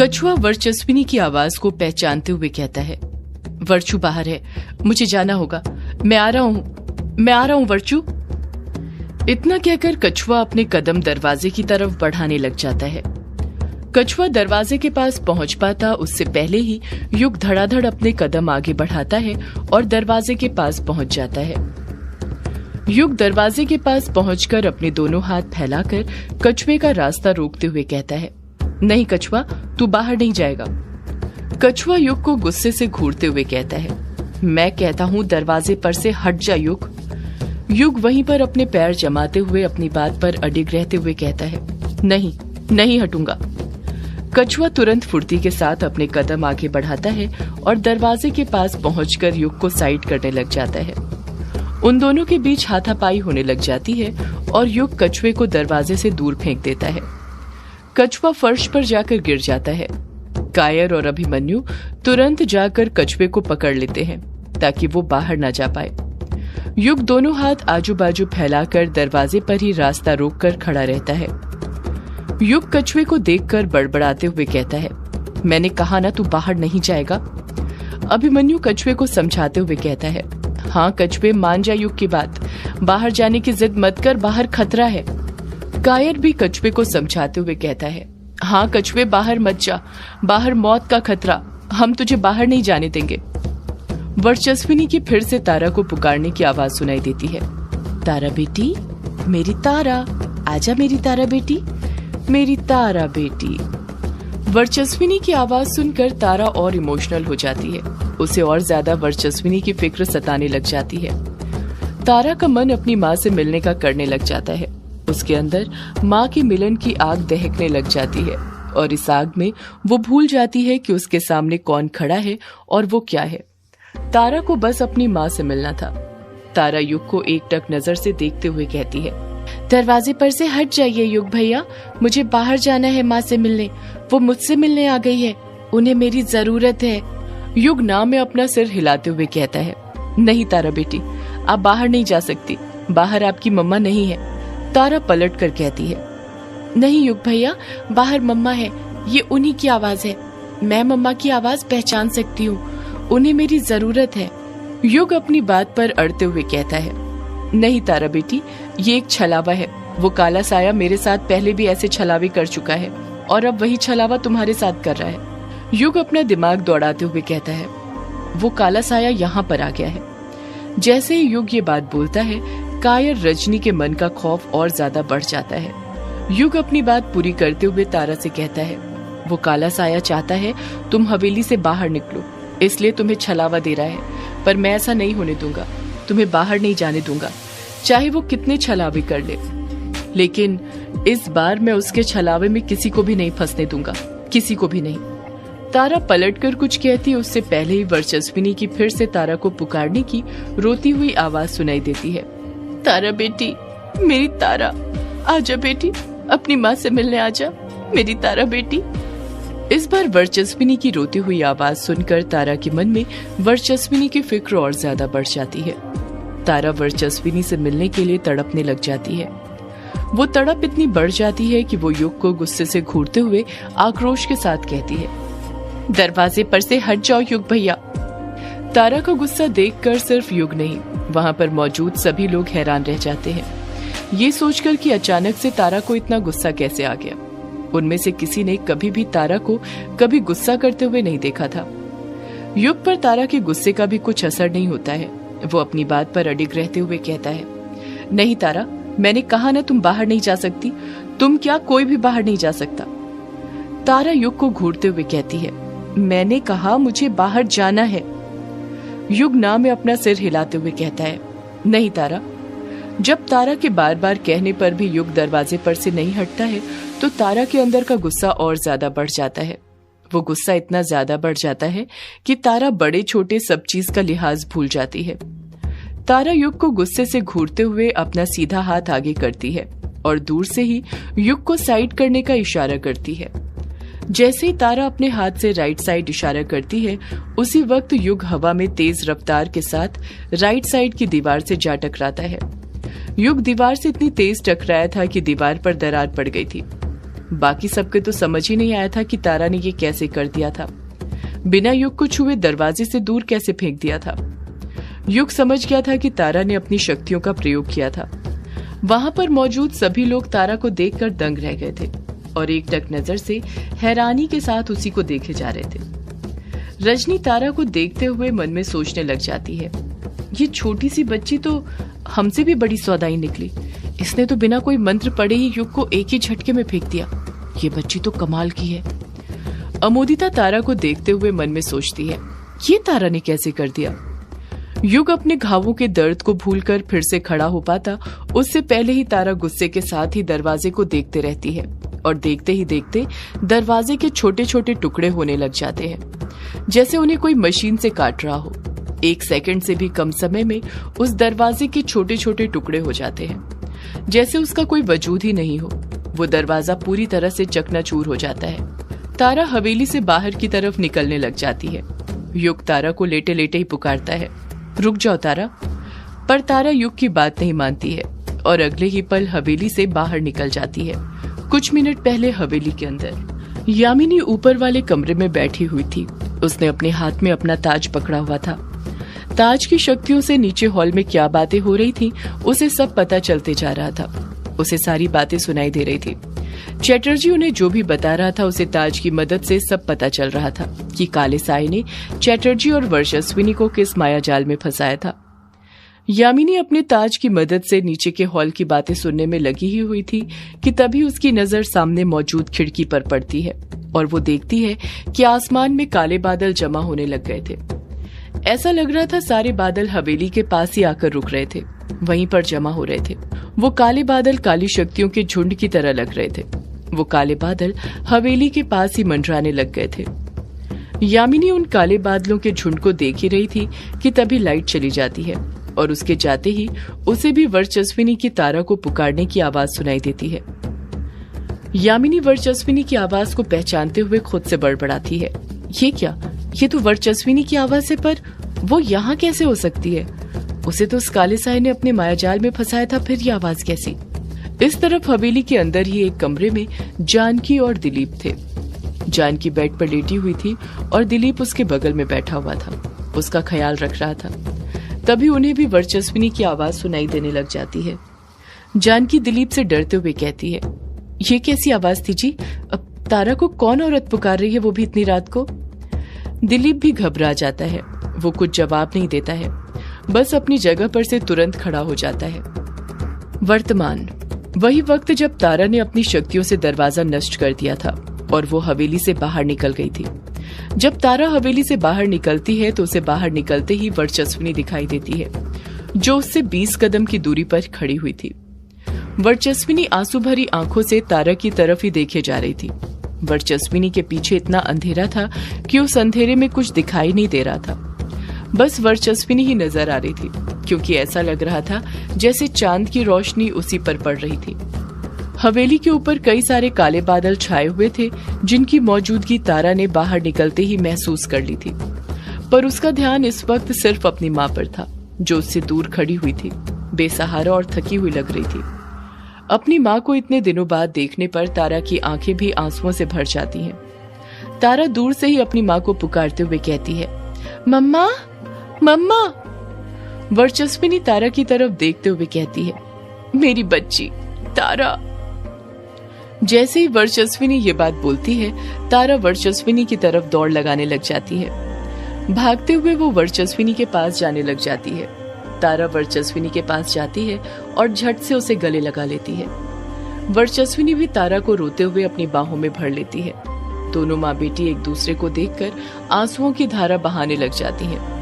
कछुआ वर्चस्विनी की आवाज को पहचानते हुए कहता है, वर्चू बाहर है, मुझे जाना होगा, मैं आ रहा हूं वर्चू। इतना कहकर कछुआ अपने कदम दरवाजे की तरफ बढ़ाने लग जाता है। कछुआ दरवाजे के पास पहुंच पाता उससे पहले ही युग धड़ाधड़ अपने कदम आगे बढ़ाता है और दरवाजे के पास पहुंच जाता है। युग दरवाजे के पास पहुंचकर अपने दोनों हाथ फैलाकर कछुए का रास्ता रोकते हुए कहता है, नहीं कछुआ, तू बाहर नहीं जाएगा। कछुआ युग को गुस्से से घूरते हुए कहता है, मैं कहता हूँ दरवाजे पर से हट जा युग। युग वहीं पर अपने पैर जमाते हुए अपनी बात पर अडिग रहते हुए कहता है, नहीं हटूंगा। कछुआ तुरंत फुर्ती के साथ अपने कदम आगे बढ़ाता है और दरवाजे के पास पहुंचकर युग को साइड करने लग जाता है। उन दोनों के बीच हाथापाई होने लग जाती है और युग कछुए को दरवाजे से दूर फेंक देता है। कछुआ फर्श पर जाकर गिर जाता है। कायर और अभिमन्यु तुरंत जाकर कछुए को पकड़ लेते हैं ताकि वो बाहर न जा पाए। युग दोनों हाथ आजू बाजू फैलाकर दरवाजे पर ही रास्ता रोककर खड़ा रहता है। युग कछुए को देखकर बड़बड़ाते हुए कहता है, मैंने कहा ना तू बाहर नहीं जाएगा। अभिमन्यु कछुए को समझाते हुए कहता है, हाँ कछुए, मान जा युग की बात, बाहर जाने की जिद मत कर, बाहर खतरा है। कायर भी कछुए को समझाते हुए कहता है, हाँ कछुए, बाहर मत जा, बाहर मौत का खतरा, हम तुझे बाहर नहीं जाने देंगे। वर्चस्विनी की फिर से तारा को पुकारने की आवाज सुनाई देती है, तारा बेटी, मेरी तारा, आजा मेरी तारा बेटी, मेरी तारा बेटी। वर्चस्विनी की आवाज सुनकर तारा और इमोशनल हो जाती है। उसे और ज्यादा वर्चस्विनी की फिक्र सताने लग जाती है। तारा का मन अपनी माँ से मिलने का करने लग जाता है। उसके अंदर माँ के मिलन की आग दहकने लग जाती है और इस आग में वो भूल जाती है कि उसके सामने कौन खड़ा है और वो क्या है। तारा को बस अपनी माँ से मिलना था। तारा युग को एकटक नजर से देखते हुए कहती है, दरवाजे पर से हट जाइए युग भैया, मुझे बाहर जाना है माँ से मिलने, वो मुझसे मिलने आ गई है, उन्हें मेरी जरूरत है। युग ना में अपना सिर हिलाते हुए कहता है, नहीं तारा बेटी, आप बाहर नहीं जा सकती, बाहर आपकी मम्मा नहीं है। तारा पलट कर कहती है, नहीं युग भैया, बाहर मम्मा है, ये उन्हीं की आवाज है, मैं मम्मा की आवाज पहचान सकती हूँ, उन्हें मेरी जरूरत है। युग अपनी बात पर अड़ते हुए कहता है, नहीं तारा बेटी, ये एक छलावा है, वो काला साया मेरे साथ पहले भी ऐसे छलावे कर चुका है और अब वही छलावा तुम्हारे साथ कर रहा है। युग अपना दिमाग दौड़ाते हुए कहता है, वो काला साया यहाँ पर आ गया है। जैसे ही युग ये बात बोलता है, कायर रजनी के मन का खौफ और ज्यादा बढ़ जाता है। युग अपनी बात पूरी करते हुए तारा से कहता है, वो काला साया चाहता है तुम हवेली से बाहर निकलो, इसलिए तुम्हें छलावा दे रहा है, पर मैं ऐसा नहीं होने दूंगा, तुम्हें बाहर नहीं जाने दूंगा, चाहे वो कितने छलावे कर ले, लेकिन इस बार मैं उसके छलावे में किसी को भी नहीं फंसने दूंगा, किसी को भी नहीं। तारा पलटकर कुछ कहती है उससे पहले ही वर्चस्विनी की फिर से तारा को पुकारने की रोती हुई आवाज सुनाई देती है, तारा बेटी, मेरी तारा, आजा बेटी, अपनी माँ से मिलने आजा, मेरी तारा बेटी। इस बार वर्चस्विनी की रोती हुई आवाज सुनकर तारा के मन में वर्चस्विनी की फिक्र और ज्यादा बढ़ जाती है। तारा वर्चस्विनी से मिलने के लिए तड़पने लग जाती है। वो तड़प इतनी बढ़ जाती है कि वो युग को गुस्से से घूरते हुए आक्रोश के साथ कहती है, दरवाजे पर से हट जाओ युग भैया। तारा का गुस्सा देखकर सिर्फ युग नहीं, वहाँ पर मौजूद सभी लोग हैरान रह जाते हैं, ये सोचकर कि अचानक से तारा को इतना गुस्सा कैसे आ गया। उनमें से किसी ने कभी भी तारा को कभी गुस्सा करते हुए नहीं देखा था। युग पर तारा के गुस्से का भी कुछ असर नहीं होता है। वो अपनी बात पर अडिग रहते हुए कहता है, नहीं तारा, मैंने कहा ना तुम बाहर नहीं जा सकती, तुम क्या, कोई भी बाहर नहीं जा सकता। तारा युग को घूरते हुए कहती है, मैंने कहा मुझे बाहर जाना है। युग ना में अपना सिर हिलाते हुए कहता है, नहीं तारा। जब तारा के बार बार कहने पर भी युग दरवाजे पर से नहीं हटता है तो तारा के अंदर का गुस्सा और ज्यादा बढ़ जाता है। वो गुस्सा इतना ज्यादा बढ़ जाता है कि तारा बड़े छोटे सब चीज का लिहाज भूल जाती है। तारा युग को गुस्से से घूरते हुए अपना सीधा हाथ आगे करती है और दूर से ही युग को साइड करने का इशारा करती है। जैसे ही तारा अपने हाथ से राइट साइड इशारा करती है, उसी वक्त युग हवा में तेज रफ्तार के साथ राइट साइड की दीवार से जा टकराता है। युग दीवार से इतनी तेज टकराया था कि दीवार पर दरार पड़ गई थी। बाकी सबके तो समझ ही नहीं आया था कि तारा ने ये कैसे कर दिया था। बिना युग को छुए दरवाजे से दूर कैसे फेंक दिया था। युग समझ गया था कि तारा ने अपनी शक्तियों का प्रयोग किया था। वहां पर मौजूद सभी लोग तारा को देखकर दंग रह गए थे और एकटक नजर से हैरानी के साथ उसी को देखे जा रहे थे। रजनी तारा को देखते हुए मन में सोचने लग जाती है, ये छोटी सी बच्ची तो हमसे भी बड़ी सौदाई निकली। इसने तो बिना कोई मंत्र पढ़े ही युग को एक ही झटके में फेंक दिया। ये बच्ची तो कमाल की है। अमोदिता तारा को देखते हुए मन में सोचती है, ये तारा ने कैसे कर दिया। युग अपने घावों के दर्द को भूलकर फिर से खड़ा हो पाता, उससे पहले ही तारा गुस्से के साथ ही दरवाजे को देखते रहती है और देखते ही देखते दरवाजे के छोटे छोटे टुकड़े होने लग जाते हैं, जैसे उन्हें कोई मशीन से काट रहा हो। 1 सेकंड से भी कम समय में उस दरवाजे के छोटे छोटे टुकड़े हो जाते हैं, जैसे उसका कोई वजूद ही नहीं हो। वो दरवाजा पूरी तरह से चकनाचूर हो जाता है। तारा हवेली से बाहर की तरफ निकलने लग जाती है। युग तारा को लेटे लेटे ही पुकारता है, रुक जाओ तारा। पर तारा युग की बात नहीं मानती है और अगले ही पल हवेली से बाहर निकल जाती है। कुछ मिनट पहले हवेली के अंदर यामिनी ऊपर वाले कमरे में बैठी हुई थी। उसने अपने हाथ में अपना ताज पकड़ा हुआ था। ताज की शक्तियों से नीचे हॉल में क्या बातें हो रही थी उसे सब पता चलते जा रहा था। उसे सारी बातें सुनाई दे रही थी। चैटर्जी उन्हें जो भी बता रहा था उसे ताज की मदद से सब पता चल रहा था कि काले साए ने चैटर्जी और वर्चस्विनी को किस माया जाल में फंसाया था। यामिनी अपने ताज की मदद से नीचे के हॉल की बातें सुनने में लगी ही हुई थी कि तभी उसकी नजर सामने मौजूद खिड़की पर पड़ती है और वो देखती है कि आसमान में काले बादल जमा होने लग गए थे। ऐसा लग रहा था सारे बादल हवेली के पास ही आकर रुक रहे थे, वहीं पर जमा हो रहे थे। वो काले बादल काली शक्तियों के झुंड की तरह लग रहे थे। वो काले बादल हवेली के पास ही मंडराने लग गए थे। यामिनी उन काले बादलों के झुंड को देख ही रही थी कि तभी लाइट चली जाती है और उसके जाते ही उसे भी वर्चस्विनी की तारा को पुकारने की आवाज सुनाई देती है। यामिनी वर्चस्विनी की आवाज को पहचानते हुए खुद से बड़बड़ाती है, ये क्या, ये तो वर्चस्विनी की आवाज है, पर वो यहाँ कैसे हो सकती है। उसे तो उस काले साए ने अपने मायाजाल में फंसाया था, फिर ये आवाज कैसी। इस तरफ हवेली के अंदर ही एक कमरे में जानकी और दिलीप थे। जानकी बेड पर लेटी हुई थी और दिलीप उसके बगल में बैठा हुआ था, उसका ख्याल रख रहा था। तभी उन्हें भी वर्चस्विनी की आवाज सुनाई देने लग जाती है। जानकी दिलीप से डरते हुए कहती है, ये कैसी आवाज थी जी, अब तारा को कौन औरत पुकार रही है, वो भी इतनी रात को। दिलीप भी घबरा जाता है। वो कुछ जवाब नहीं देता है, बस अपनी जगह पर से तुरंत खड़ा हो जाता है। वर्तमान वही वक्त जब तारा ने अपनी शक्तियों से दरवाजा नष्ट कर दिया था और वो हवेली से बाहर निकल गई थी। जब तारा हवेली से बाहर निकलती है तो उसे बाहर निकलते ही वर्चस्विनी दिखाई देती है, जो उससे 20 कदम की दूरी पर खड़ी हुई थी। वर्चस्विनी आंसू भरी आंखों से तारा की तरफ ही देखे जा रही थी। वर्चस्विनी के पीछे इतना अंधेरा था कि उस अंधेरे में कुछ दिखाई नहीं दे रहा था, बस वर्चस्विनी ही नजर आ रही थी, क्योंकि ऐसा लग रहा था जैसे चांद की रोशनी उसी पर पड़ रही थी। हवेली के ऊपर कई सारे काले बादल छाए हुए थे, जिनकी मौजूदगी तारा ने बाहर निकलते ही महसूस कर ली थी, पर उसका ध्यान इस वक्त सिर्फ अपनी माँ पर था, जो उससे दूर खड़ी हुई थी, बेसहारा और थकी हुई लग रही थी। अपनी माँ को इतने दिनों बाद देखने पर तारा की आंखें भी आंसुओं से भर जाती हैं। तारा दूर से ही अपनी माँ को पुकारते हुए कहती है, मम्मा मम्मा। वर्चस्विनी तारा की तरफ देखते हुए कहती है, मेरी बच्ची तारा। जैसे ही वर्चस्विनी ये बात बोलती है, तारा वर्चस्विनी की तरफ दौड़ लगाने लग जाती है। भागते हुए वो वर्चस्विनी के पास जाने लग जाती है। तारा वर्चस्विनी के पास जाती है और झट से उसे गले लगा लेती है। वर्चस्विनी भी तारा को रोते हुए अपनी बाहों में भर लेती है। दोनों माँ बेटी एक दूसरे को देखकर आंसुओं की धारा बहाने लग जाती हैं।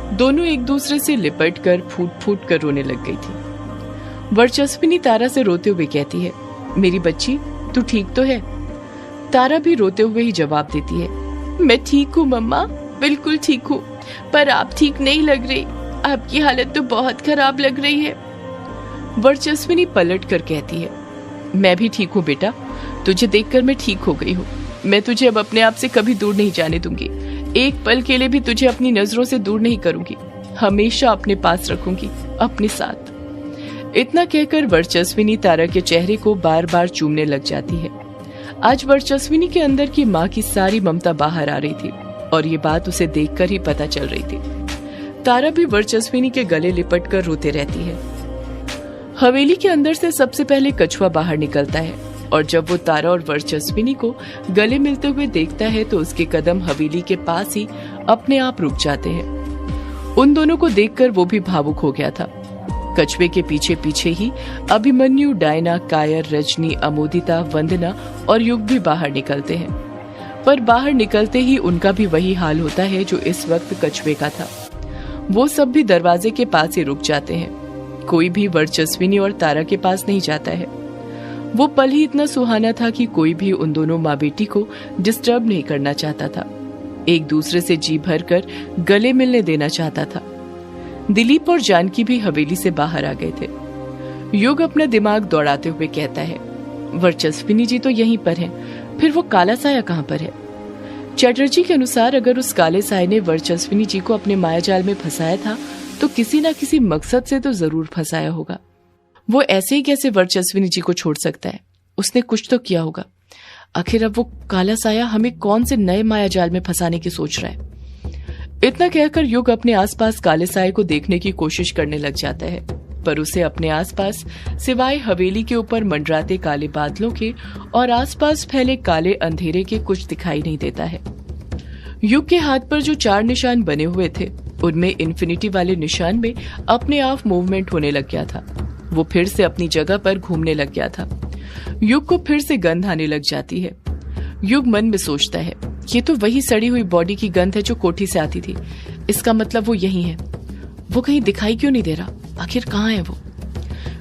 दोनों एक दूसरे से लिपट कर फूट फूट कर रोने लग गई थी। वर्चस्विनी तारा से रोते हुए कहती है, मेरी बच्ची तू ठीक तो है। तारा भी रोते हुए ही जवाब देती है, मैं ठीक हूँ मम्मा, बिल्कुल ठीक हूँ, पर आप ठीक नहीं लग रही, आपकी हालत तो बहुत खराब लग रही है। वर्चस्विनी पलट कर कहती है, मैं भी ठीक हूँ बेटा, तुझे देखकर मैं ठीक हो गई हूँ। मैं तुझे अब अपने आप से कभी दूर नहीं जाने दूंगी, एक पल के लिए भी तुझे अपनी नजरों से दूर नहीं करूंगी, हमेशा अपने पास रखूंगी, अपने साथ। इतना कहकर वर्चस्विनी तारा के चेहरे को बार बार चूमने लग जाती है। आज वर्चस्विनी के अंदर की माँ की सारी ममता बाहर आ रही थी और ये बात उसे देखकर ही पता चल रही थी। तारा भी वर्चस्विनी के गले लिपट कर रोते रहती है। हवेली के अंदर से सबसे पहले कछुआ बाहर निकलता है और जब वो तारा और वर्चस्विनी को गले मिलते हुए देखता है तो उसके कदम हवेली के पास ही अपने आप रुक जाते हैं। उन दोनों को देखकर वो भी भावुक हो गया था। कछुए के पीछे पीछे ही अभिमन्यु, डायना, कायर, रजनी, अमोदिता, वंदना और युग भी बाहर निकलते हैं। पर बाहर निकलते ही उनका भी वही हाल होता है जो इस वक्त कछुए का था। वो सब भी दरवाजे के पास ही रुक जाते हैं। कोई भी वर्चस्विनी और तारा के पास नहीं जाता है। वो पल ही इतना सुहाना था कि कोई भी उन दोनों माँ बेटी को डिस्टर्ब नहीं करना चाहता था। एक दूसरे से जी भर कर गले मिलने देना चाहता था। दिलीप और जानकी भी हवेली से बाहर आ गए थे। युग अपना दिमाग दौड़ाते हुए कहता है, वर्चस्विनी जी तो यहीं पर हैं, फिर वो काला साया कहाँ पर है? चटर्जी के अनुसार अगर उस काले साये ने वर्चस्विनी जी को अपने मायाजाल में फंसाया था तो किसी ना किसी मकसद से तो जरूर फंसाया होगा। वो ऐसे ही कैसे वर्चस्विनी जी को छोड़ सकता है? उसने कुछ तो किया होगा। आखिर अब वो काला साया हमें कौन से नए मायाजाल में फंसाने की सोच रहा है? इतना कहकर युग अपने आसपास काले साये को देखने की कोशिश करने लग जाता है, पर उसे अपने आसपास सिवाय हवेली के ऊपर मंडराते काले बादलों के और आसपास फैले काले अंधेरे के कुछ दिखाई नहीं देता है। युग के हाथ पर जो 4 निशान बने हुए थे उनमें इन्फिनिटी वाले निशान में अपने आप मूवमेंट होने लग गया था। वो फिर से अपनी जगह पर घूमने लग गया था। युग को फिर से गंध आने लग जाती है। युग मन में सोचता है, ये तो वही सड़ी हुई बॉडी की गंध है जो कोठी से आती थी। इसका मतलब वो यही है। वो कहीं दिखाई क्यों नहीं दे रहा? आखिर कहाँ है वो?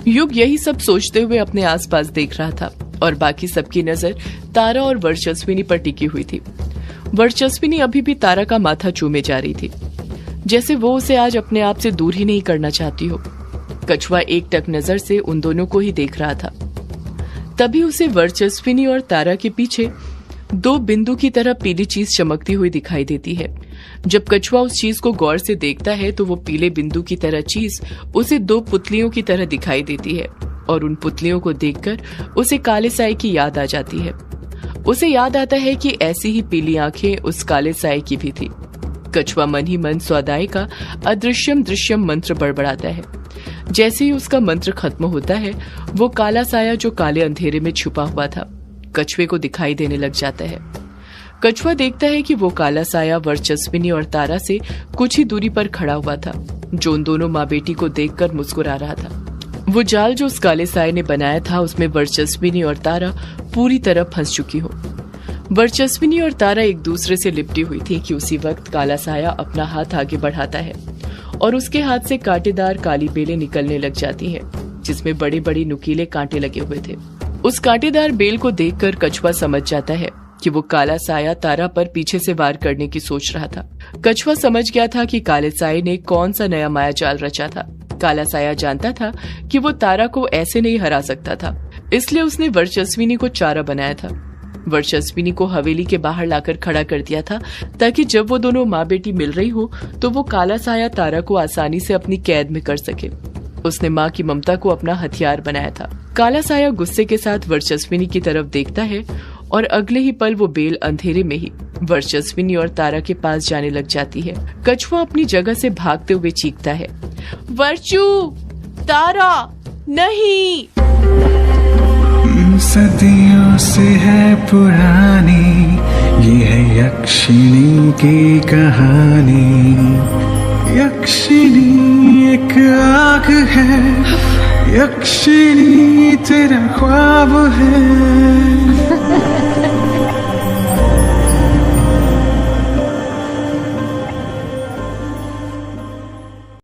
युग यही सब सोचते हुए अपने आसपास देख रहा था और बाकी सबकी नजर तारा और वर्चस्विनी पर टिकी हुई थी। वर्चस्विनी अभी भी तारा का माथा चूमे जा रही थी, जैसे वो उसे आज अपने आप से दूर ही नहीं करना चाहती हो। कछुआ एकटक नजर से उन दोनों को ही देख रहा था। तभी उसे वर्चस्विनी और तारा के पीछे 2 बिंदु की तरह पीली चीज चमकती हुई दिखाई देती है। जब कछुआ उस चीज को गौर से देखता है तो वो पीले बिंदु की तरह चीज उसे 2 पुतलियों की तरह दिखाई देती है और उन पुतलियों को देखकर उसे काले साये की याद आ जाती है। उसे याद आता है कि ऐसी ही पीली आंखें उस काले साये की भी थी। कछुआ मन ही मन स्वाध्याय का अदृश्यम दृश्यम मंत्र बड़बड़ाता है। जैसे ही उसका मंत्र खत्म होता है वो काला साया जो काले अंधेरे में छुपा हुआ था कछुए को दिखाई देने लग जाता है। कछुआ देखता है कि वो काला साया वर्चस्विनी और तारा से कुछ ही दूरी पर खड़ा हुआ था, जो उन दोनों माँ बेटी को देखकर मुस्कुरा रहा था। वो जाल जो उस काले साये ने बनाया था उसमें वर्चस्विनी और तारा पूरी तरह फंस चुकी हो। वर्चस्विनी और तारा एक दूसरे से लिपटी हुई थी कि उसी वक्त काला साया अपना हाथ आगे बढ़ाता है और उसके हाथ से कांटेदार काली बेलें निकलने लग जाती हैं, जिसमें बड़े बड़े नुकीले कांटे लगे हुए थे। उस कांटेदार बेल को देखकर कछुआ समझ जाता है कि वो काला साया तारा पर पीछे से वार करने की सोच रहा था। कछुआ समझ गया था कि काले साये ने कौन सा नया मायाजाल रचा था। काला साया जानता था कि वो तारा को ऐसे नहीं हरा सकता था, इसलिए उसने वर्चस्विनी को चारा बनाया था। वर्चस्विनी को हवेली के बाहर लाकर खड़ा कर दिया था ताकि जब वो दोनों माँ बेटी मिल रही हो तो वो काला साया तारा को आसानी से अपनी कैद में कर सके। उसने माँ की ममता को अपना हथियार बनाया था। काला साया गुस्से के साथ वर्चस्विनी की तरफ देखता है और अगले ही पल वो बेल अंधेरे में ही वर्चस्विनी और तारा के पास जाने लग जाती है। कछुआ अपनी जगह से भागते हुए चीखता है, वर्चू, तारा, नहीं। सदियों से है पुरानी ये है यक्षिणी की कहानी। यक्षिणी एक आग है, यक्षिणी तेरा ख्वाब है।